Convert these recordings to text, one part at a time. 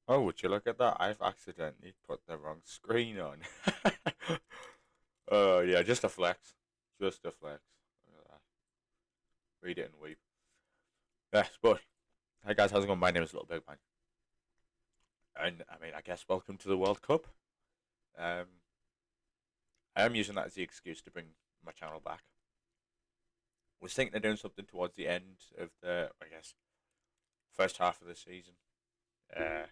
Oh, would you look at that? I've accidentally put the wrong screen on. Oh, yeah, just a flex. Just a flex. Look at that. Read it and weep. Yes, but hi guys, how's it going? My name is Little Big Man, and I mean, I guess welcome to the World Cup. Um, I am using that as the excuse to bring my channel back. Was thinking of doing something towards the end of the, I guess, first half of the season. Uh,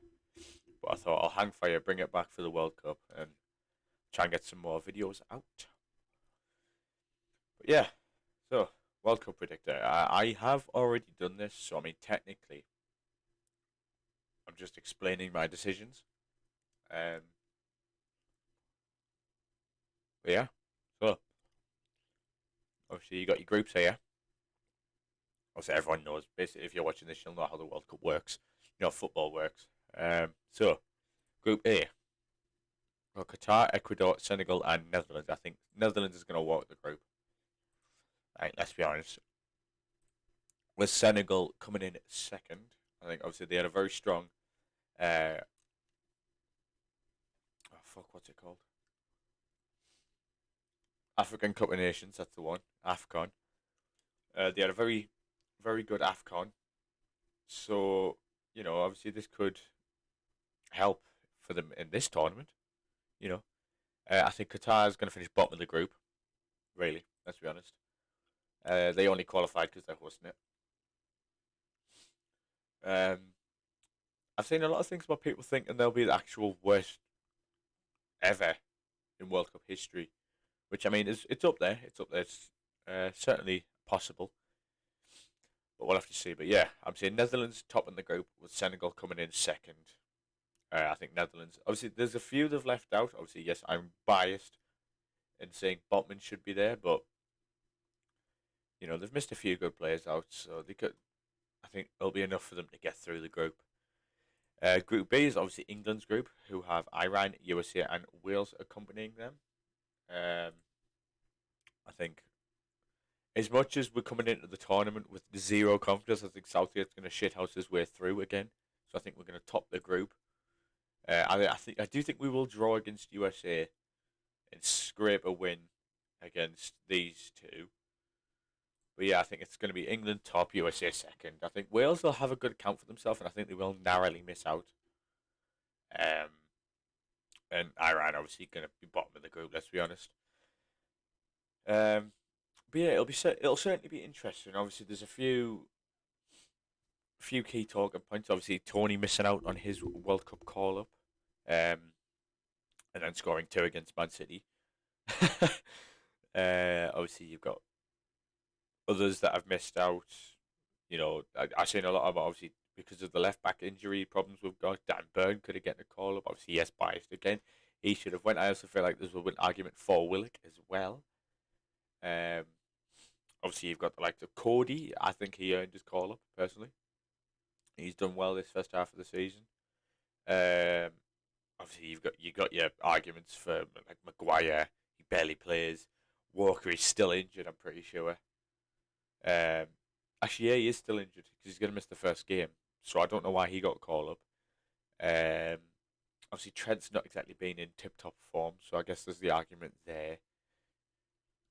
but I thought I'll hang fire, bring it back for the World Cup, and try and get some more videos out. But yeah, so World Cup predictor. I have already done this, so I mean, technically, I'm just explaining my decisions. Um, but yeah, so obviously you got your groups here. Obviously, everyone knows. Basically, if you're watching this, you'll know how the World Cup works. You know, football works. So Group A. Well, Qatar, Ecuador, Senegal, and Netherlands. I think Netherlands is going to walk the group. Right, let's be honest. With Senegal coming in second, I think obviously they had a very strong. Uh, oh fuck, what's it called? African Cup of Nations. That's the one. Afcon. They had a very good Afcon. So obviously this could help for them in this tournament. You know, I think Qatar is going to finish bottom of the group. Really, let's be honest. They only qualified because they're hosting it. Um, I've seen a lot of things about people thinking they'll be the actual worst ever in World Cup history, which I mean is it's up there. It's up there. It's certainly possible, but we'll have to see. But yeah, I'm seeing Netherlands top in the group with Senegal coming in second. I think Netherlands. Obviously, there's a few they've left out. Obviously, yes, I'm biased in saying Botman should be there, but they've missed a few good players out, so they could. I think it'll be enough for them to get through the group. Group B is obviously England's group, who have Iran, USA, and Wales accompanying them. Um, I think as much as we're coming into the tournament with zero confidence, I think Southgate's going to shithouse his way through again. So I think we're going to top the group. I do think we will draw against USA and scrape a win against these two. But yeah, I think it's going to be England top, USA second. I think Wales will have a good account for themselves, and I think they will narrowly miss out. Um, and Iran obviously going to be bottom of the group. Let's be honest. Um, but yeah, it'll certainly be interesting. Obviously, there's a few key talking points. Obviously, Tony missing out on his World Cup call up, and then scoring two against Man City. Obviously, you've got others that have missed out. I've seen a lot of obviously because of the left back injury problems we've got. Dan Burn could have gotten a call up. Obviously, yes, biased again. He should have went. I also feel like there's an argument for Willock as well. Um, Obviously, you've got the likes of Cody. I think he earned his call up personally. He's done well this first half of the season. Um, Obviously, you got your arguments for like Maguire. He barely plays. Walker is still injured. I'm pretty sure. Um, Actually, yeah, he is still injured because he's going to miss the first game. So I don't know why he got called up. Um, Obviously, Trent's not exactly been in tip-top form, so I guess there's the argument there.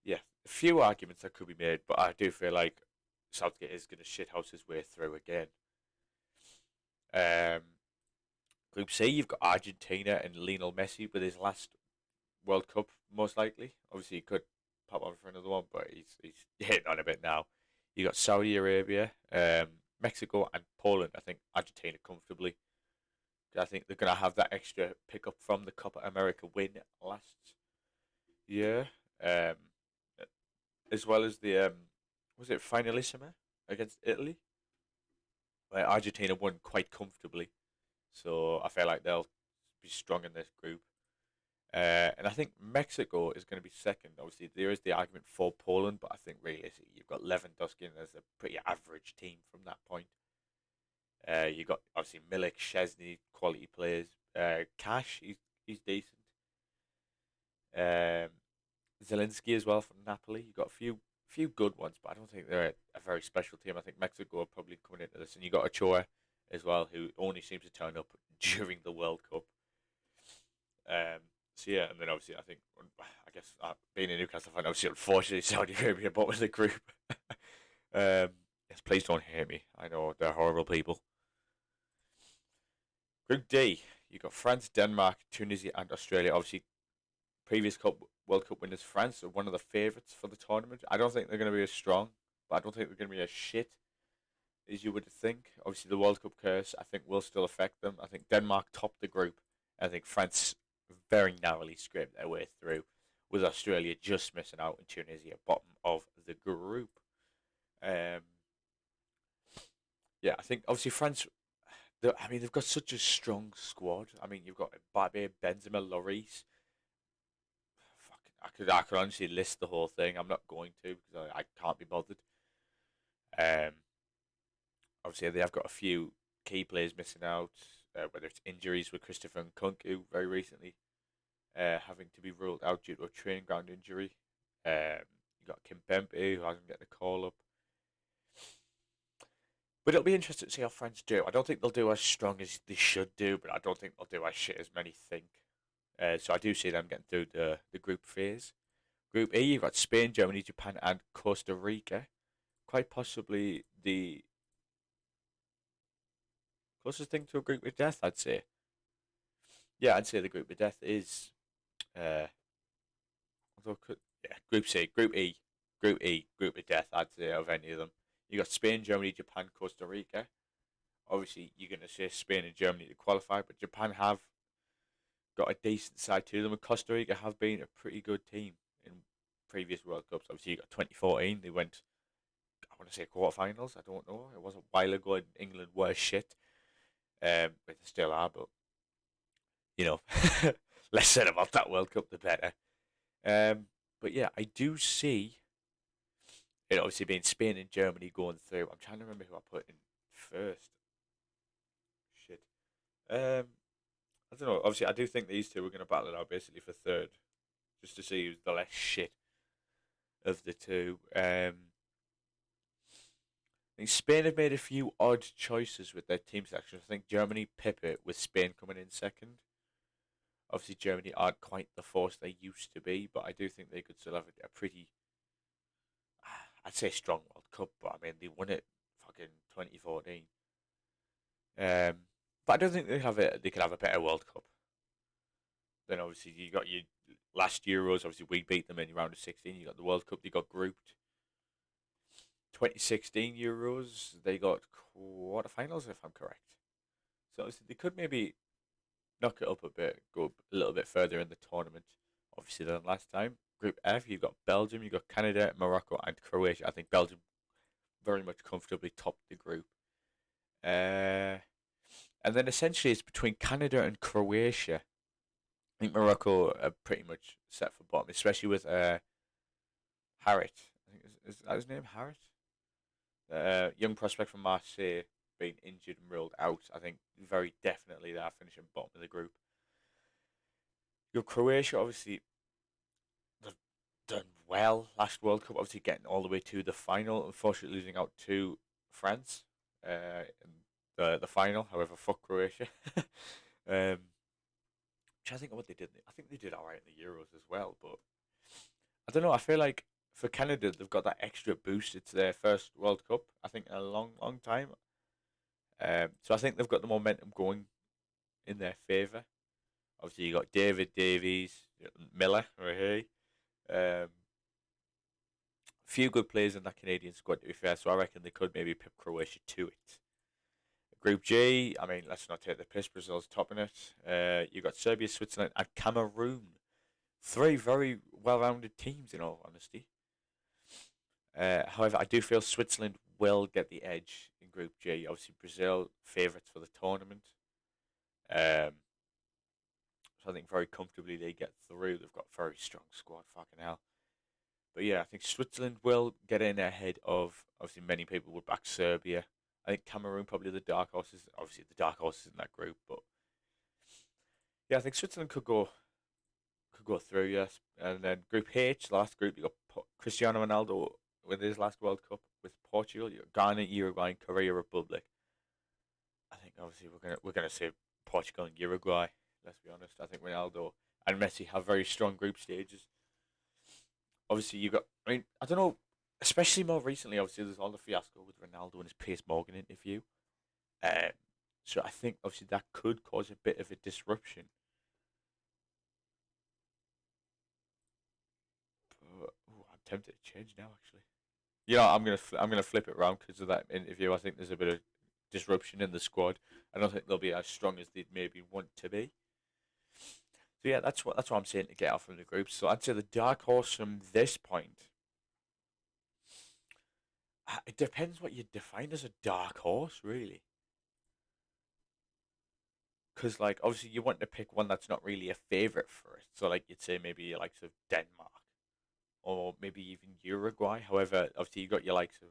Yeah, a few arguments that could be made, but I do feel like Southgate is going to shithouse his way through again. Um, Group C, you've got Argentina and Lionel Messi with his last World Cup, most likely. Obviously, he could pop on for another one, but he's hitting on a bit now. You got Saudi Arabia, Mexico, and Poland. I think Argentina comfortably. I think they're going to have that extra pickup from the Copa America win last year, as well as the was it Finalissima against Italy? Like Argentina won quite comfortably, so I feel like they'll be strong in this group. And I think Mexico is going to be second. Obviously, there is the argument for Poland, but I think realistically, you've got Lewandowski and there's a pretty average team from that point. You got obviously Milik, Chesney, quality players. Cash, he's decent. Um, Zelensky as well from Napoli. You got a few good ones, but I don't think they're a very special team. I think Mexico are probably coming into this, and you got Ochoa as well, who only seems to turn up during the World Cup. Um, so yeah, and then obviously I guess being a Newcastle fan, obviously unfortunately Saudi Arabia bottom of the group. Yes, please don't hate me. I know they're horrible people. Group D, you got France, Denmark, Tunisia, and Australia. Obviously, previous World Cup winners France are one of the favourites for the tournament. I don't think they're going to be as strong, but I don't think they're going to be as shit as you would think. Obviously, the World Cup curse I think will still affect them. I think Denmark topped the group. I think France very narrowly scraped their way through, with Australia just missing out and Tunisia bottom of the group. Um, yeah, I think obviously France. I mean, they've got such a strong squad. I mean, you've got Mbappe, Benzema, Lloris. Fucking, I could honestly list the whole thing. I'm not going to because I can't be bothered. Um, obviously they have got a few key players missing out, whether it's injuries with Christopher Nkunku very recently, having to be ruled out due to a training ground injury. You got Kimpembe who hasn't getting a call up. But it'll be interesting to see how France do. I don't think they'll do as strong as they should do, but I don't think they'll do as shit as many think. So I do see them getting through the group phase. Group E, you've got Spain, Germany, Japan, and Costa Rica. Quite possibly the closest thing to a group of death, I'd say. Yeah, I'd say the group of death is, uh, yeah, Group C, Group E, group of death. I'd say of any of them. You got Spain, Germany, Japan, Costa Rica. Obviously, you're going to say Spain and Germany to qualify, but Japan have got a decent side to them, and Costa Rica have been a pretty good team in previous World Cups. Obviously, you got 2014. They went, I want to say, quarterfinals. I don't know. It was a while ago. And England were shit. But they still are. But you know, less said about that World Cup, the better. But yeah, I do see it obviously being Spain and Germany going through. I'm trying to remember who I put in first. Shit. I don't know. Obviously, I do think these two are going to battle it out basically for third, just to see who's the less shit of the two. I think Spain have made a few odd choices with their team selection. I think Germany pip it with Spain coming in second. Obviously, Germany aren't quite the force they used to be, but I do think they could still have a pretty, I'd say, strong World Cup. But I mean, they won it fucking 2014. But I don't think they could have a better World Cup. Then obviously you got your last Euros. Obviously, we beat them in the round of 16. You got the World Cup. They got grouped. 2016 Euros, they got quarterfinals, if I'm correct. So obviously they could maybe knock it up a bit, go a little bit further in the tournament, obviously, than last time. Group F, you've got Belgium, you've got Canada, Morocco, and Croatia. I think Belgium very much comfortably topped the group. And then essentially it's between Canada and Croatia. I think Morocco are pretty much set for bottom, especially with Harit. I think is that his name, Harit? Young prospect from Marseille being injured and ruled out. I think very definitely they are finishing bottom of the group. Your Croatia, obviously, they've done well last World Cup, obviously getting all the way to the final. Unfortunately, losing out to France in the final. However, fuck Croatia. Trying to think of what they did. I think they did all right in the Euros as well, but I don't know. I feel like for Canada, they've got that extra boost. It's their first World Cup, I think, in a long, long time. So I think they've got the momentum going in their favour. Obviously, you got David Davies, Miller, right here. A few good players in that Canadian squad, to be fair. So I reckon they could maybe pip Croatia to it. Group G, I mean, let's not take the piss. Brazil's topping it. You got Serbia, Switzerland, and Cameroon. Three very well-rounded teams, in all honesty. However, I do feel Switzerland will get the edge in Group G. Obviously, Brazil favourites for the tournament. So I think very comfortably they get through. They've got a very strong squad, fucking hell. But yeah, I think Switzerland will get in ahead of, obviously, many people would back Serbia. I think Cameroon probably the dark horses. Obviously, the dark horses in that group, but yeah, I think Switzerland could go through. Yes, and then Group H, the last group, you got Cristiano Ronaldo with his last World Cup with Portugal. You got Ghana, Uruguay, and Korea Republic. I think obviously we're gonna say Portugal and Uruguay. Let's be honest. I think Ronaldo and Messi have very strong group stages. Obviously, you got. I mean, I don't know. Especially more recently, obviously, there's all the fiasco with Ronaldo and his Piers Morgan interview. Um, so I think obviously that could cause a bit of a disruption. But, ooh, I'm tempted to change now. Actually, I'm gonna flip it around because of that interview. I think there's a bit of disruption in the squad. I don't think they'll be as strong as they'd maybe want to be. So yeah, that's what I'm saying to get out from the group. So I'd say the dark horse from this point. It depends what you define as a dark horse, really. Because like obviously you want to pick one that's not really a favorite for it. So like you'd say maybe your likes of Denmark or maybe even Uruguay. However, obviously you got your likes of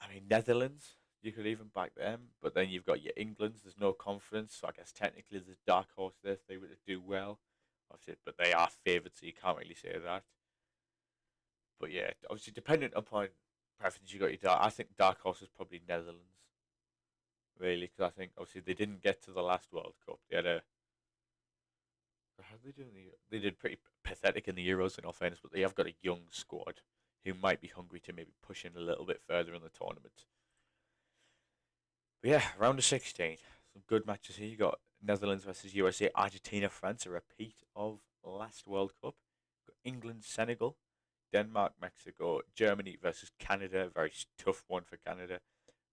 I mean Netherlands. You could even back them, but then you've got your England's. There's no confidence, so I guess technically there's a dark horse there if they were to do well. Obviously, but they are favoured, so you can't really say that. But yeah, obviously dependent upon preference, you got your dark. I think dark horse is probably Netherlands, really, because I think obviously they didn't get to the last World Cup. They had a how did they do in they did pretty pathetic in the Euros in all fairness, but they have got a young squad who might be hungry to maybe push in a little bit further in the tournament. But yeah, round of 16. Some good matches here. You got Netherlands versus USA, Argentina, France, a repeat of last World Cup. Got England, Senegal, Denmark, Mexico, Germany versus Canada. Very tough one for Canada.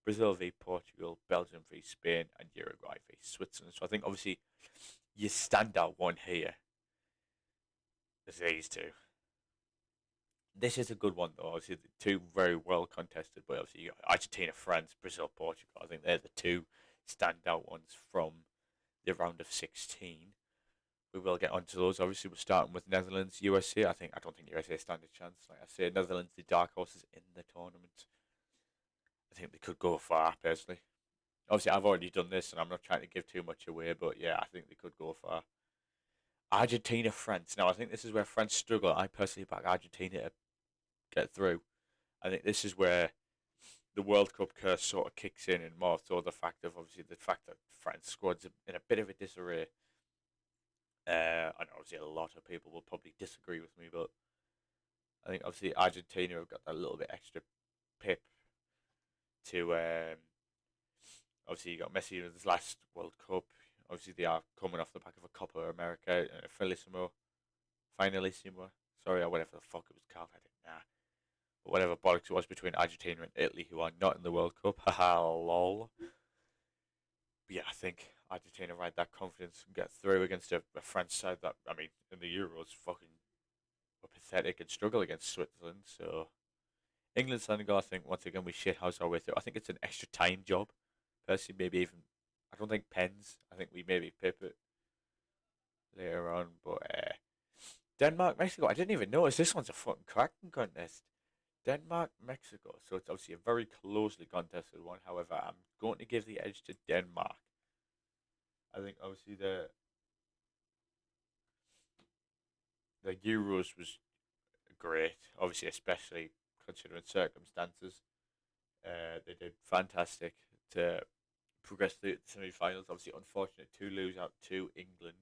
Brazil v Portugal, Belgium v Spain, and Uruguay v Switzerland. So I think obviously your standout one here is these two. This is a good one though. Obviously, the two very well contested, but obviously you got Argentina, France, Brazil, Portugal. I think they're the two standout ones from the round of 16. We will get onto those. Obviously, we're starting with Netherlands, USA. I don't think USA stand a chance. Like I say, Netherlands, the dark horses in the tournament. I think they could go far, personally. Obviously, I've already done this, and I'm not trying to give too much away, but yeah, I think they could go far. Argentina, France. Now, I think this is where France struggle. I personally back Argentina to get through. I think this is where the World Cup curse sort of kicks in, and more so the fact of obviously the fact that France squad's in a bit of a disarray. I know obviously a lot of people will probably disagree with me, but I think obviously Argentina have got that little bit extra pip to obviously you got Messi in his last World Cup. Obviously they are coming off the back of a Copa America, Finalissimo, sorry, or whatever the fuck it was called. I didn't know. But whatever bollocks it was between Argentina and Italy, who are not in the World Cup. Haha, lol. But yeah, I think Argentina ride that confidence and get through against a French side that, I mean, in the Euros, fucking were pathetic and struggle against Switzerland. So England, Senegal, I think once again we shithouse our way through. I think it's an extra time job. Personally, maybe even I don't think pens. I think we maybe pip it later on. But Denmark, Mexico. I didn't even notice this one's a fucking cracking contest. Denmark, Mexico. So it's obviously a very closely contested one. However, I'm going to give the edge to Denmark. I think obviously the Euros was great. Obviously, especially considering circumstances. They did fantastic to progress through the semi-finals. Obviously, unfortunate to lose out to England.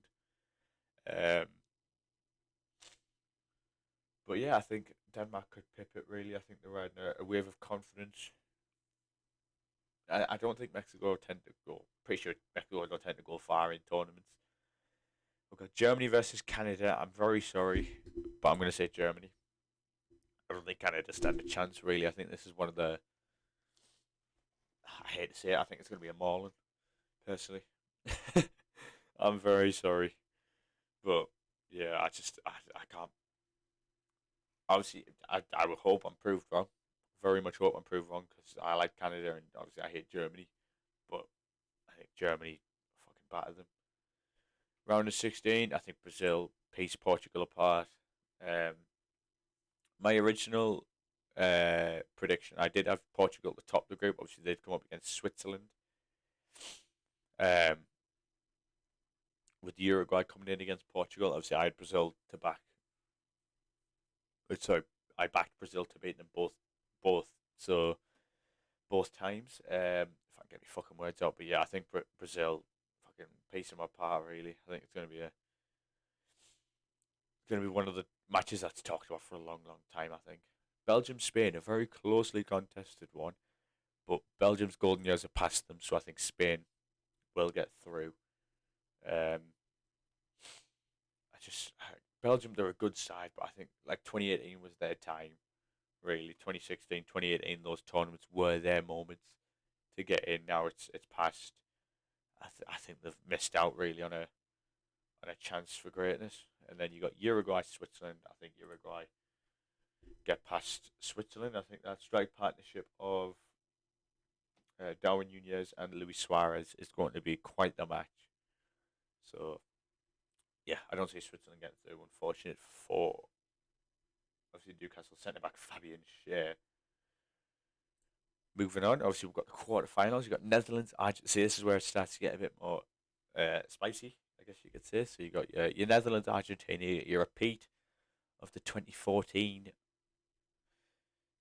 Um, but yeah, I think Denmark could pip it. Really, I think they're riding a wave of confidence. I don't think Mexico tend to go. Pretty sure Mexico don't tend to go far in tournaments. We've got Germany versus Canada. I'm very sorry, but I'm going to say Germany. I don't think Canada stand a chance. Really, I think this is one of the. I hate to say it. I think it's going to be a mauling. Personally, I'm very sorry, but yeah, I can't. Obviously, I would hope I'm proved wrong. Very much hope I'm proved wrong because I like Canada and obviously I hate Germany, but I think Germany fucking battered them. Round of 16, I think Brazil piece Portugal apart. Um, my original prediction, I did have Portugal at the top of the group. Obviously, they'd come up against Switzerland. Um, with Uruguay coming in against Portugal, obviously I had Brazil to back. Sorry, I backed Brazil to beat them both. So both times. If I can get my fucking words out, but yeah, I think Brazil fucking piece them apart. Really, I think it's going to be one of the matches that's talked about for a long, long time. I think Belgium Spain, a very closely contested one, but Belgium's golden years have passed them, so I think Spain will get through. Um, I just Belgium, they're a good side, but I think like 2018 was their time. Really, 2016, 2018, those tournaments were their moments to get in. Now it's past. I think they've missed out really on a chance for greatness. And then you got Uruguay, Switzerland. I think Uruguay get past Switzerland. I think that strike partnership of Darwin Nunez and Luis Suarez is going to be quite the match. So yeah, I don't see Switzerland getting through. Unfortunate for obviously Newcastle centre back Fabian Schär. Moving on, obviously we've got the quarterfinals. You've got Netherlands, Argentina. See, this is where it starts to get a bit more spicy, I guess you could say. So you got your Netherlands, Argentina, your repeat of the 2014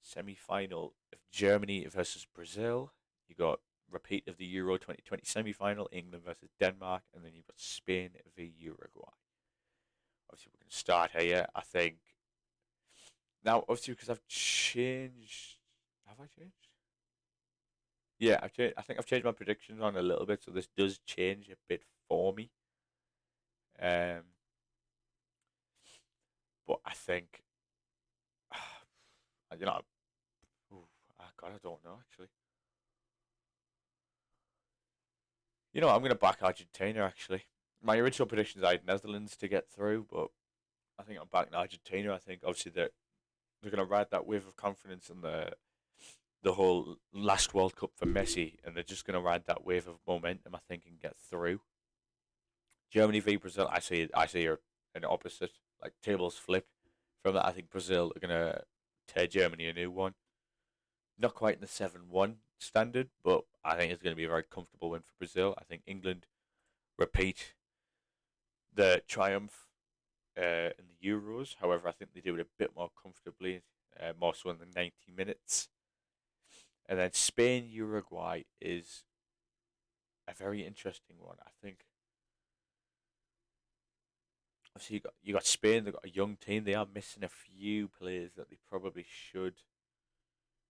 semi-final of Germany versus Brazil. You got repeat of the Euro 2020 semi-final, England versus Denmark, and then you've got Spain v Uruguay. Obviously, we're going to start here. I think now, obviously, because I've changed. Have I changed? Yeah, I've changed. I think I've changed my predictions on a little bit, so this does change a bit for me. Um, but I think, you know, God, I don't know actually. You know, I'm going to back Argentina actually. My original predictions I had Netherlands to get through, but I think I'm backing Argentina. I think obviously they're going to ride that wave of confidence in the whole last World Cup for Messi, and they're just going to ride that wave of momentum. I think and get through. Germany v Brazil. I see an opposite, like tables flip from that. I think Brazil are going to tear Germany a new one. Not quite in the 7-1 standard, but I think it's going to be a very comfortable win for Brazil. I think England repeat the triumph in the Euros. However, I think they do it a bit more comfortably, more so in the 90 minutes. And then Spain Uruguay is a very interesting one. I think obviously you got Spain. They've got a young team. They are missing a few players that they probably should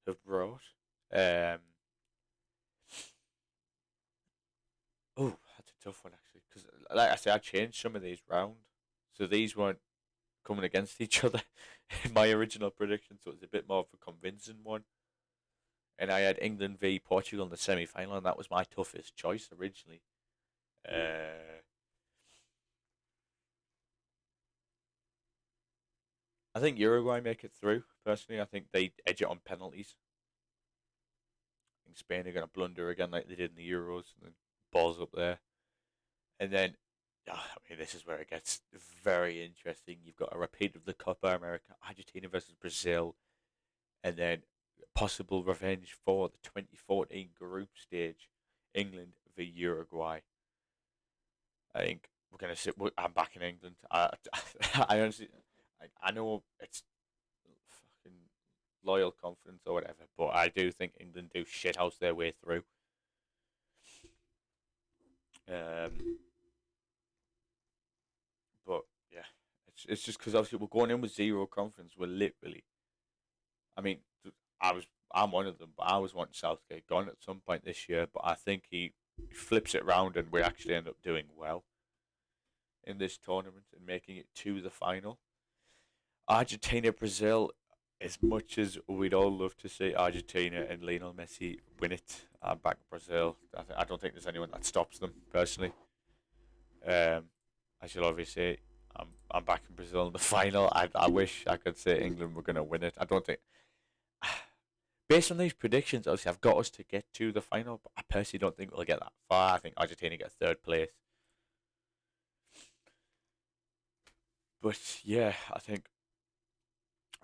have brought. Um, oh, that's a tough one actually, because like I said, I changed some of these round, so these weren't coming against each other in my original prediction. So it's a bit more of a convincing one. And I had England v Portugal in the semi final, and that was my toughest choice originally. Uh, I think Uruguay make it through. Personally, I think they edge it on penalties. I think Spain are going to blunder again like they did in the Euros, and then balls up there. And then, I mean, this is where it gets very interesting. You've got a repeat of the Copa America, Argentina versus Brazil, and then possible revenge for the 2014 group stage, England v Uruguay. I think we're going to sit. I'm back in England. I honestly, I know it's fucking loyal confidence or whatever, but I do think England do shithouse their way through. Um, but yeah, it's just because obviously we're going in with zero confidence. We're literally, I mean, I'm one of them, but I was wanting Southgate gone at some point this year. But I think he flips it round, and we actually end up doing well in this tournament and making it to the final. Argentina, Brazil, as much as we'd all love to see Argentina and Lionel Messi win it, I'm back Brazil. I don't think there's anyone that stops them personally. Um, I should obviously, I'm back in Brazil in the final. I wish I could say England were going to win it. I don't think, based on these predictions, obviously I've got us to get to the final, but I personally don't think we'll get that far. I think Argentina gets third place. But yeah, I think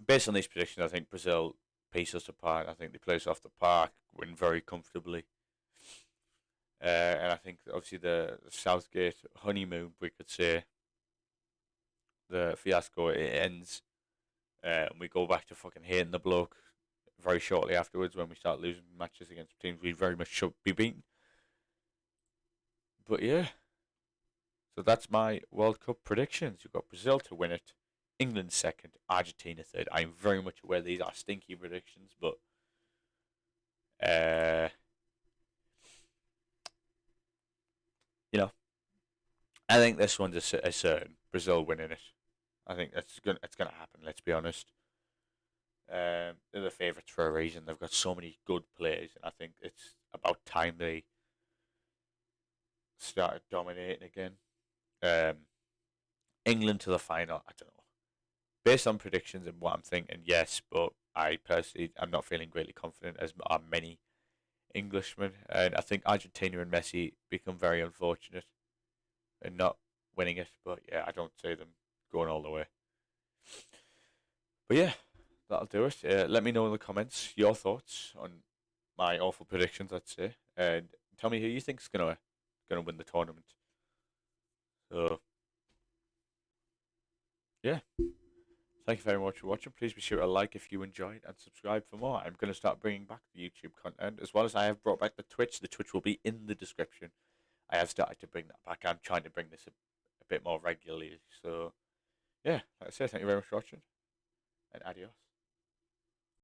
based on these predictions, I think Brazil piece us apart. I think they play us off the park, win very comfortably. And I think obviously the Southgate honeymoon, we could say, the fiasco, it ends. And we go back to fucking hating the bloke very shortly afterwards when we start losing matches against teams we very much should be beaten. But yeah, So that's my World Cup predictions. You've got Brazil to win it, England second, Argentina third. I'm very much aware these are stinky predictions, but uh, you know, I think this one's a certain Brazil winning it. I think it's gonna happen. Let's be honest. They're the favourites for a reason. They've got so many good players, and I think it's about time they started dominating again. Um, England to the final. I don't know. Based on predictions and what I'm thinking, yes, but I personally I'm not feeling greatly confident as are many Englishmen, and I think Argentina and Messi become very unfortunate in not winning it. But yeah, I don't see them going all the way. But yeah, that'll do it. Let me know in the comments your thoughts on my awful predictions, I'd say, and tell me who you think's gonna win the tournament. So yeah, thank you very much for watching. Please be sure to like if you enjoyed and subscribe for more. I'm going to start bringing back the YouTube content as well as I have brought back the Twitch. The Twitch will be in the description. I have started to bring that back. I'm trying to bring this a bit more regularly. So yeah, like I say, thank you very much for watching and adios.